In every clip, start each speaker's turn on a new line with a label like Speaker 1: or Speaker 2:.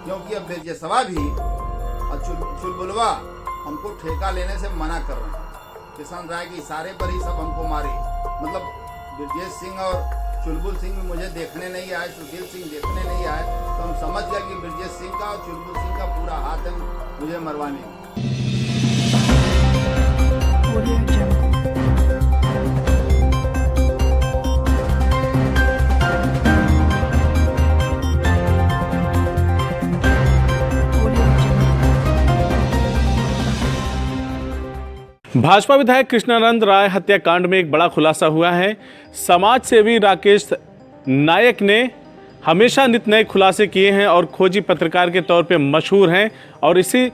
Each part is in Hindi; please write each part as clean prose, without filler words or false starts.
Speaker 1: क्योंकि अब बिरजेसवा भी और चुलबुलवा हमको ठेका लेने से मना कर रहे हैं। किसान राय के इशारे पर ही सब हमको मारे। मतलब ब्रजेश सिंह और चुलबुल सिंह भी मुझे देखने नहीं आए, सुशील सिंह देखने नहीं आए, तो हम समझ गए कि ब्रजेश सिंह का और चुलबुल सिंह का पूरा हाथ है मुझे मरवाने में।
Speaker 2: भाजपा विधायक कृष्णानंद राय हत्याकांड में एक बड़ा खुलासा हुआ है। समाज सेवी राकेश नायक ने हमेशा नित नए खुलासे किए हैं और खोजी पत्रकार के तौर पे मशहूर हैं और इसी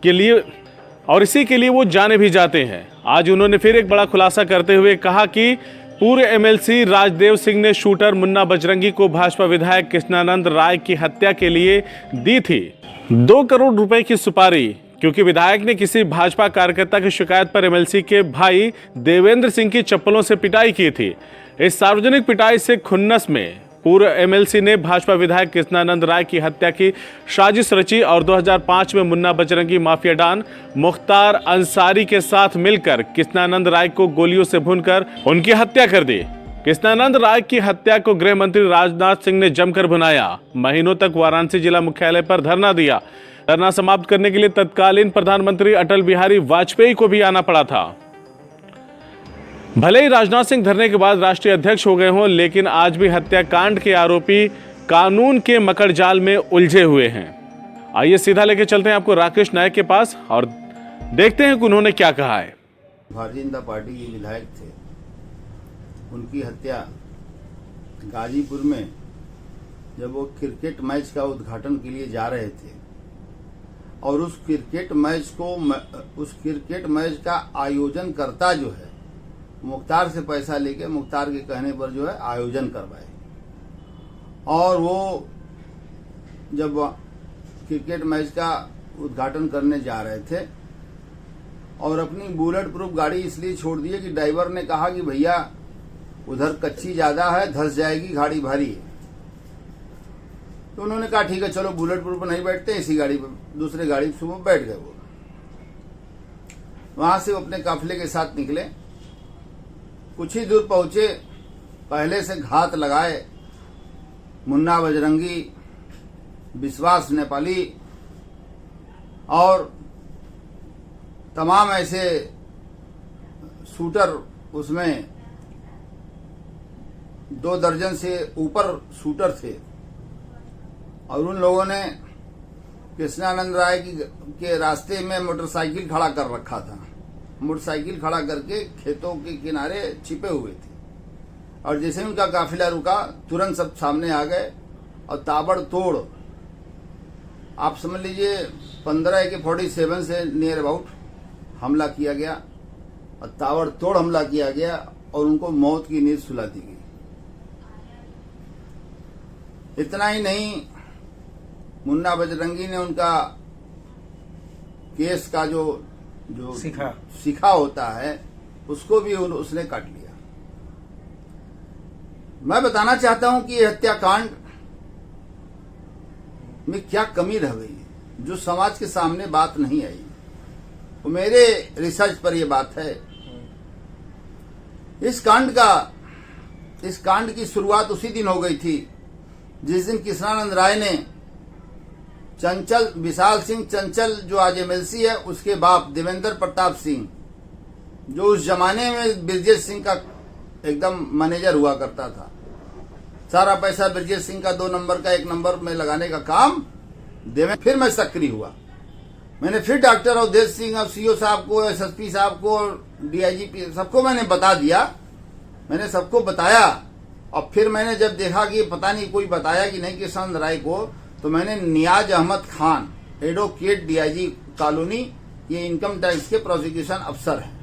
Speaker 2: के लिए वो जाने भी जाते हैं। आज उन्होंने फिर एक बड़ा खुलासा करते हुए कहा कि पूर्व एमएलसी राजदेव सिंह ने शूटर मुन्ना बजरंगी को भाजपा विधायक कृष्णानंद राय की हत्या के लिए दी थी 2 करोड़ रुपए की सुपारी, क्योंकि विधायक ने किसी भाजपा कार्यकर्ता की शिकायत पर एमएलसी के भाई देवेंद्र सिंह की चप्पलों से पिटाई की थी। इस सार्वजनिक पिटाई से खुन्नस में पूर्व एमएलसी ने भाजपा विधायक कृष्णानंद राय की हत्या की साजिश रची और 2005 में मुन्ना बजरंगी माफिया डॉन मुख्तार अंसारी के साथ मिलकर कृष्णानंद राय को गोलियों से भूनकर उनकी हत्या कर दी। कृष्णानंद राय की हत्या को गृह मंत्री राजनाथ सिंह ने जमकर भुनाया। महीनों तक वाराणसी जिला मुख्यालय पर धरना दिया। धरना समाप्त करने के लिए तत्कालीन प्रधानमंत्री अटल बिहारी वाजपेयी को भी आना पड़ा था। भले ही राजनाथ सिंह धरने के बाद राष्ट्रीय अध्यक्ष हो गए हों, लेकिन आज भी हत्याकांड के आरोपी कानून के मकड़जाल में उलझे हुए हैं। आइए सीधा लेके चलते हैं आपको राकेश नायक के पास और देखते हैं कि उन्होंने क्या कहा है।
Speaker 1: भारतीय जनता पार्टी के विधायक थे, उनकी हत्या गाजीपुर में जब वो क्रिकेट मैच का उद्घाटन के लिए जा रहे थे और उस क्रिकेट मैच का आयोजन करता जो है मुख्तार से पैसा लेके मुख्तार के कहने पर जो है आयोजन करवाए, और वो जब क्रिकेट मैच का उद्घाटन करने जा रहे थे और अपनी बुलेट प्रूफ गाड़ी इसलिए छोड़ दी कि ड्राइवर ने कहा कि भैया उधर कच्ची ज्यादा है, धंस जाएगी, गाड़ी भारी है। तो उन्होंने कहा ठीक है चलो बुलेट प्रूफ पर नहीं बैठते, इसी गाड़ी पर दूसरे गाड़ी सुबह बैठ गए। वो वहां से वो अपने काफिले के साथ निकले, कुछ ही दूर पहुंचे, पहले से घात लगाए मुन्ना बजरंगी, विश्वास नेपाली और तमाम ऐसे शूटर, उसमें 2 दर्जन से ऊपर शूटर थे, और उन लोगों ने कृष्णानंद राय के रास्ते में मोटरसाइकिल खड़ा कर रखा था। मोटरसाइकिल खड़ा करके खेतों के किनारे छिपे हुए थे, और जैसे उनका काफिला रुका तुरंत सब सामने आ गए और ताबड़तोड़, आप समझ लीजिए 15 AK-47 से नियर अबाउट हमला किया गया और ताबड़तोड़ हमला किया गया और उनको मौत की नींद सुला दी गई। इतना ही नहीं, मुन्ना बजरंगी ने उनका केस का जो सिखा होता है उसको भी उसने काट लिया। मैं बताना चाहता हूं कि ये हत्याकांड में क्या कमी रह गई है जो समाज के सामने बात नहीं आई। वो मेरे रिसर्च पर यह बात है। इस कांड की शुरुआत उसी दिन हो गई थी जिस दिन कृष्णानंद राय ने विशाल सिंह चंचल जो आज एमएलसी है, उसके बाप देवेंद्र प्रताप सिंह, जो उस जमाने में ब्रजेश सिंह का एकदम मैनेजर हुआ करता था, सारा पैसा ब्रजेश सिंह का 2 नंबर का 1 नंबर में लगाने का काम देवेंद्र। फिर मैं सक्रिय हुआ, मैंने फिर डॉक्टर अवधेश सिंह और सीओ साहब को, एसएसपी साहब को और डीआईजी सबको मैंने बता दिया, मैंने सबको बताया। और फिर मैंने जब देखा कि पता नहीं कोई बताया कि नहीं कृष्णानंद राय को, तो मैंने Niyaz Ahmed Khan, advocate, DIG colony, ये इनकम टैक्स के प्रोसिक्यूशन अफसर हैं,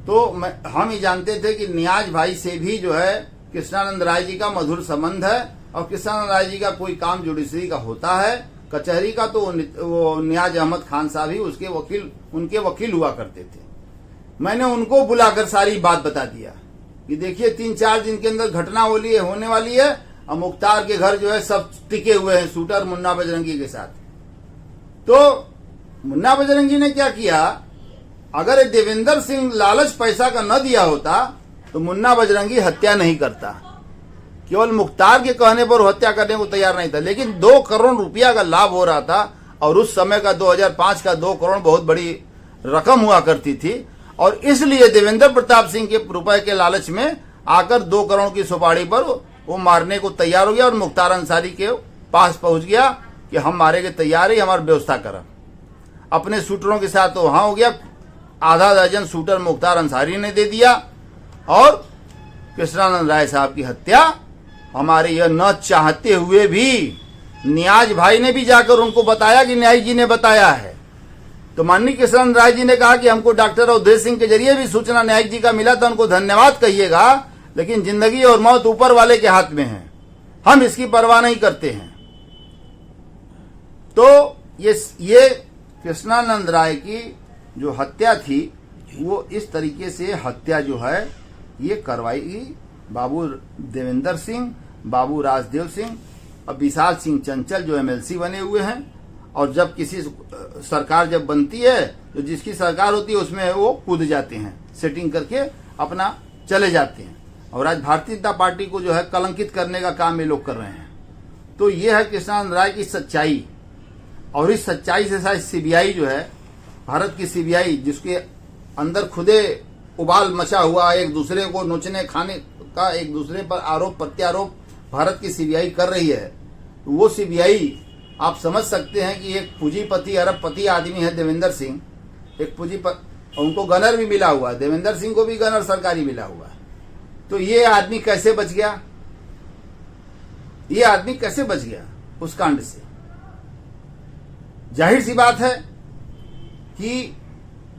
Speaker 1: तो हम ही जानते थे कि नियाज भाई से भी जो है कृष्णानंद राय जी का मधुर संबंध है, और कृष्णानंद राय जी का कोई काम जुडिशरी का होता है, कचहरी का, तो वो नियाज अहमद खान साहब ही उनके वकील हुआ करते थे। मैंने उनको बुलाकर सारी बात बता दिया कि देखिए 3-4 दिन के अंदर घटना होने वाली है और मुख्तार के घर जो है सब टिके हुए हैं शूटर मुन्ना बजरंगी के साथ। तो मुन्ना बजरंगी ने क्या किया, अगर देवेंद्र सिंह लालच पैसा का न दिया होता तो मुन्ना बजरंगी हत्या नहीं करता। केवल मुख्तार के कहने पर वो हत्या करने को तैयार नहीं था, लेकिन 2 करोड़ रुपया का लाभ हो रहा था और उस समय का 2005 का 2 करोड़ बहुत बड़ी रकम हुआ करती थी, और इसलिए देवेंद्र प्रताप सिंह के रुपए के लालच में आकर 2 करोड़ की सुपारी पर वो मारने को तैयार हो गया और मुख्तार अंसारी के पास पहुंच गया कि हम मारे के तैयार ही, हमारी व्यवस्था करा। अपने शूटरों के साथ तो वहां हो गया, आधा दर्जन शूटर मुख्तार अंसारी ने दे दिया और कृष्णानंद राय साहब की हत्या हमारे यह न चाहते हुए भी नियाज भाई ने भी जाकर उनको बताया कि न्यायिक जी ने बताया है। तो माननीय कृष्णानंद राय जी ने कहा कि हमको डॉक्टर अवधेश सिंह के जरिए भी सूचना न्यायिक जी का मिला था, उनको धन्यवाद कहिएगा, लेकिन जिंदगी और मौत ऊपर वाले के हाथ में है, हम इसकी परवाह नहीं करते हैं। तो ये कृष्णानंद राय की जो हत्या थी वो इस तरीके से हत्या जो है ये करवाई गई। बाबू देवेंद्र सिंह, बाबू राजदेव सिंह और विशाल सिंह चंचल जो एमएलसी बने हुए हैं, और जब किसी सरकार जब बनती है तो जिसकी सरकार होती है उसमें वो कूद जाते हैं, सेटिंग करके अपना चले जाते हैं, और आज भारतीय जनता पार्टी को जो है कलंकित करने का काम ये लोग कर रहे हैं। तो ये है कृष्णानंद राय की सच्चाई, और इस सच्चाई से शायद सीबीआई जो है, भारत की सीबीआई जिसके अंदर खुदे उबाल मचा हुआ, एक दूसरे को नोचने खाने का एक दूसरे पर आरोप प्रत्यारोप भारत की सीबीआई कर रही है, वो सीबीआई आप समझ सकते हैं कि एक पूंजीपति अरबपति आदमी है देवेंद्र सिंह, एक पूंजीपति, उनको गनर भी मिला हुआ है, देवेंद्र सिंह को भी गनर सरकारी मिला हुआ है। तो ये आदमी कैसे बच गया, ये आदमी कैसे बच गया उस कांड से? जाहिर सी बात है कि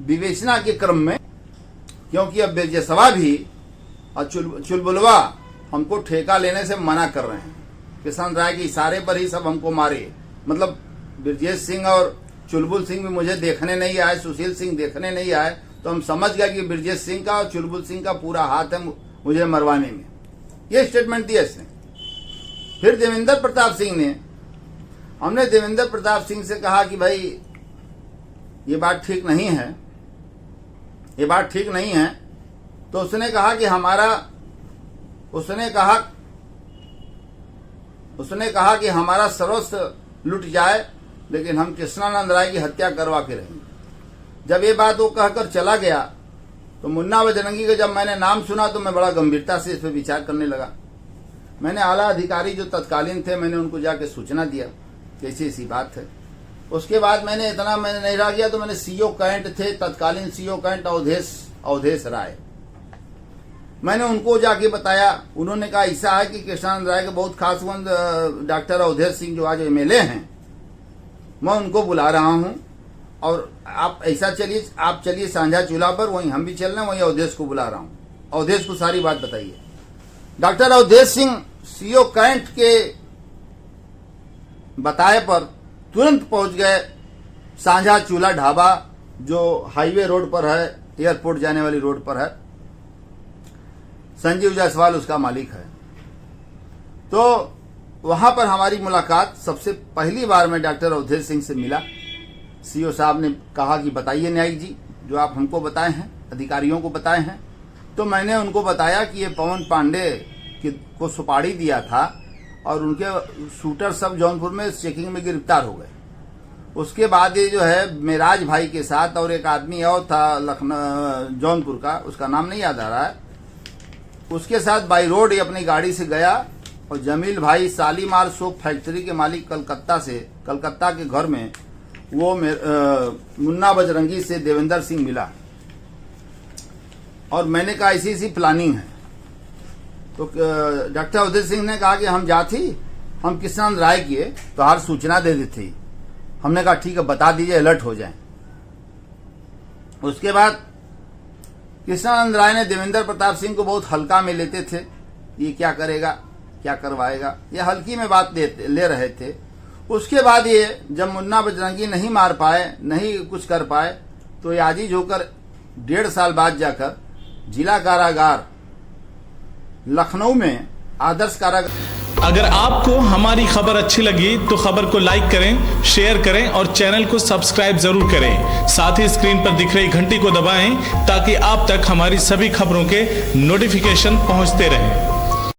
Speaker 1: विवेचना के क्रम में, क्योंकि अब बिरजेसवा भी और चुलबुलवा हमको ठेका लेने से मना कर रहे हैं, किसान राय के इशारे पर ही सब हमको मारे। मतलब ब्रजेश सिंह और चुलबुल सिंह भी मुझे देखने नहीं आए, सुशील सिंह देखने नहीं आए, तो हम समझ गए कि ब्रजेश सिंह का और चुलबुल सिंह का पूरा हाथ है मुझे मरवाने में। ये स्टेटमेंट दिया इसने। फिर देवेंद्र प्रताप सिंह ने, हमने देवेंद्र प्रताप सिंह से कहा कि भाई ये बात ठीक नहीं है, ये बात ठीक नहीं है। तो उसने कहा कि उसने कहा कि हमारा सर्वस्व लुट जाए लेकिन हम कृष्णानंद राय की हत्या करवा के रहेंगे। जब ये बात वो कहकर चला गया तो मुन्ना बजरंगी का जब मैंने नाम सुना तो मैं बड़ा गंभीरता से इस पर विचार करने लगा। मैंने आला अधिकारी जो तत्कालीन थे, मैंने उनको जाके सूचना दिया कि ऐसी बात है। उसके बाद मैंने नहीं रह गया तो मैंने सीओ कैंट थे, तत्कालीन सीओ कैंट अवधेश राय, मैंने उनको जाके बताया। उन्होंने कहा ऐसा है कि कृष्णानंद राय के बहुत खास डॉक्टर अवधेश सिंह जो आज एमएलए हैं, मैं उनको बुला रहा हूं और आप ऐसा चलिए, आप चलिए सांझा चूल्हा पर, वहीं हम भी चल रहे हैं, वहीं अवधेश को बुला रहा हूं, अवधेश को सारी बात बताइए। Doctor Awadhesh Singh CO cantt के बताए पर तुरंत पहुंच गए सांझा चूल्हा ढाबा जो हाईवे रोड पर है, एयरपोर्ट जाने वाली रोड पर है। संजीव जायसवाल उसका मालिक है। तो वहां पर हमारी मुलाकात, सबसे पहली बार मैं डॉक्टर अवधेश सिंह से मिला। सीओ साहब ने कहा कि बताइए न्यायिक जी, जो आप हमको बताए हैं, अधिकारियों को बताए हैं। तो मैंने उनको बताया कि ये पवन पांडे को सुपारी दिया था और उनके शूटर सब जौनपुर में चेकिंग में गिरफ्तार हो गए। उसके बाद ये जो है मेराज भाई के साथ और एक आदमी और था लखनऊ जौनपुर का, उसका नाम नहीं याद आ रहा है, उसके साथ बाई रोड अपनी गाड़ी से गया और जमील भाई शालीमार सोप फैक्ट्री के मालिक कलकत्ता के घर में वो मुन्ना बजरंगी से देवेंद्र सिंह मिला और मैंने कहा ऐसी प्लानिंग है। तो डॉक्टर अवधेश सिंह ने कहा कि हम जाती, हम कृष्णानंद राय किए तो हर सूचना दे दी थी। हमने कहा ठीक है बता दीजिए, अलर्ट हो जाए। उसके बाद कृष्णानंद राय ने देवेंद्र प्रताप सिंह को बहुत हल्का में लेते थे, ये क्या करेगा, क्या करवाएगा, ये हल्की में बात ले रहे थे। उसके बाद ये जब मुन्ना बजरंगी नहीं मार पाए, नहीं कुछ कर पाए, तो ये आजीज होकर 1.5 साल बाद जाकर जिला कारागार लखनऊ में आदर्श कारागार
Speaker 2: अगर आपको हमारी खबर अच्छी लगी तो खबर को लाइक करें, शेयर करें और चैनल को सब्सक्राइब जरूर करें। साथ ही स्क्रीन पर दिख रही घंटी को दबाएं ताकि आप तक हमारी सभी खबरों के नोटिफिकेशन पहुंचते रहें।